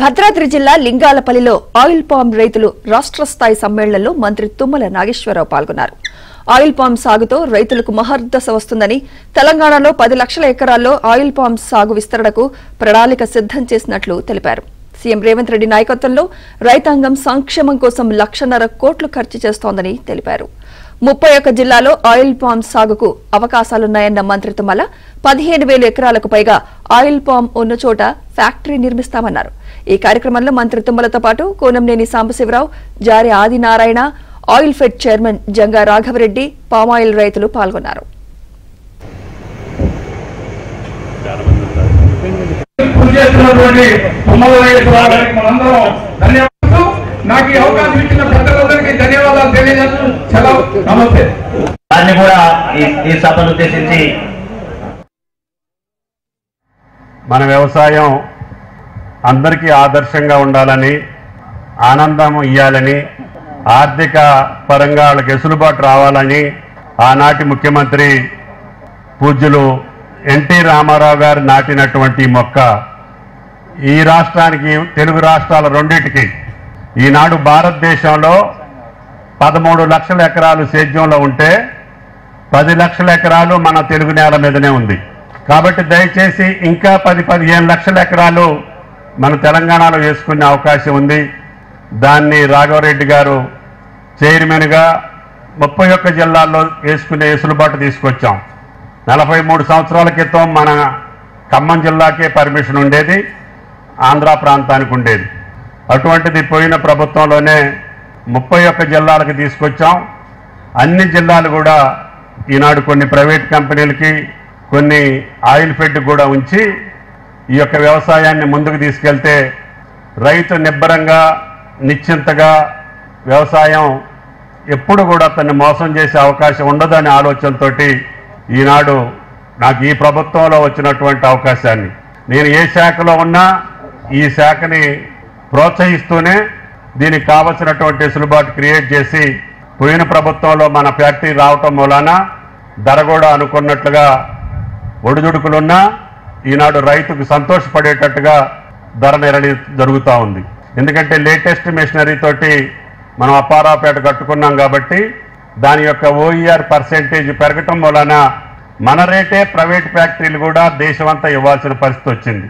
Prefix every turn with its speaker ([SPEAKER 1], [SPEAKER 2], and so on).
[SPEAKER 1] భద్రాద్రి జిల్లా లింగాలపల్లిలో oil palm రైతులు రాష్ట్ర స్థాయి సమ్మేళనంలో మంత్రి తుమ్మల నాగేశ్వరరావు పాల్గొన్నారు. ఆయిల్ పామ్ సాగుతో రైతులకు మహర్దశ వస్తుందని, తెలంగాణలో 10 లక్షల ఎకరాల్లో ఆయిల్ పామ్ సాగు విస్తరణకు ప్రణాళిక సిద్ధం చేసినట్లు తెలిపారు. సీఎం రేవంత్ రెడ్డి నాయకత్వంలో రైతాంగం సంక్షేమం కోసం 1,50,000 కోట్లు ఖర్చు చేస్తోందని తెలిపారు. 31 జిల్లాలో ఆయిల్ పామ్ సాగుకు అవకాశాలున్నాయన్న మంత్రి తుమ్మల 15,000 ఎకరాలకు పైగా ఆయిల్ పామ్ ఉన్న చోట ఫ్యాక్టరీ నిర్మిస్తామన్నారు. ఈ కార్యక్రమంలో మంత్రి తుమ్మలతో పాటు Koonamneni Sambasivarao, Jari Adinarayana, oil fed chairman Janga Raghavareddy, palm oil రైతులు పాల్గొన్నారు.
[SPEAKER 2] మన వ్యవసాయం అందరికీ ఆదర్శంగా ఉండాలని, ఆనందం ఇయ్యాలని, ఆర్థిక పరంగా వాళ్ళకి వెసులుబాటు రావాలని ఆనాటి ముఖ్యమంత్రి పూజ్యులు ఎన్టీ రామారావు గారు నాటినటువంటి మొక్క ఈ రాష్ట్రానికి, తెలుగు రాష్ట్రాల రెండింటికి ఈనాడు భారతదేశంలో 13 లక్షల ఎకరాలు సేద్యంలో ఉంటే 10 లక్షల ఎకరాలు మన తెలుగు నేల మీదనే ఉంది. కాబట్టి దయచేసి ఇంకా 10-15 లక్షల ఎకరాలు మన తెలంగాణలో వేసుకునే అవకాశం ఉంది. దాన్ని రాఘవరెడ్డి గారు చైర్మన్గా 31 జిల్లాల్లో వేసుకునే వెసులుబాటు తీసుకొచ్చాం. 43 సంవత్సరాల క్రితం మన ఖమ్మం జిల్లాకే పర్మిషన్ ఉండేది, ఆంధ్ర ప్రాంతానికి ఉండేది. అటువంటిది పోయిన ప్రభుత్వంలోనే 31 జిల్లాలకు తీసుకొచ్చాం. అన్ని జిల్లాలు కూడా ఈనాడు కొన్ని ప్రైవేట్ కంపెనీలకి, కొన్ని ఆయిల్ ఫెడ్ కూడా ఉంచి ఈ యొక్క వ్యవసాయాన్ని ముందుకు తీసుకెళ్తే రైతు నిబ్బరంగా, నిశ్చింతగా వ్యవసాయం ఎప్పుడు కూడా తన్ని మోసం చేసే అవకాశం ఉండదనే ఆలోచనతో ఈనాడు నాకు ఈ ప్రభుత్వంలో వచ్చినటువంటి అవకాశాన్ని, నేను ఏ శాఖలో ఉన్నా ఈ శాఖని ప్రోత్సహిస్తూనే దీనికి కావలసినటువంటి వెసులుబాటు క్రియేట్ చేసి, పోయిన ప్రభుత్వంలో మన ఫ్యాక్టరీ రావటం మూలాన ధర కూడా అనుకున్నట్లుగా ఒడిదుడుకులున్నా ఈనాడు రైతుకు సంతోషపడేటట్టుగా ధర నిర్ణయం జరుగుతూ ఉంది. ఎందుకంటే లేటెస్ట్ మెషినరీ తోటి మనం అప్పారావుపేట కట్టుకున్నాం కాబట్టి దాని యొక్క OER పర్సెంటేజ్ పెరగటం వలన మన రేటే ప్రైవేట్ ఫ్యాక్టరీలు కూడా దేశమంతా ఇవ్వాల్సిన పరిస్థితి వచ్చింది.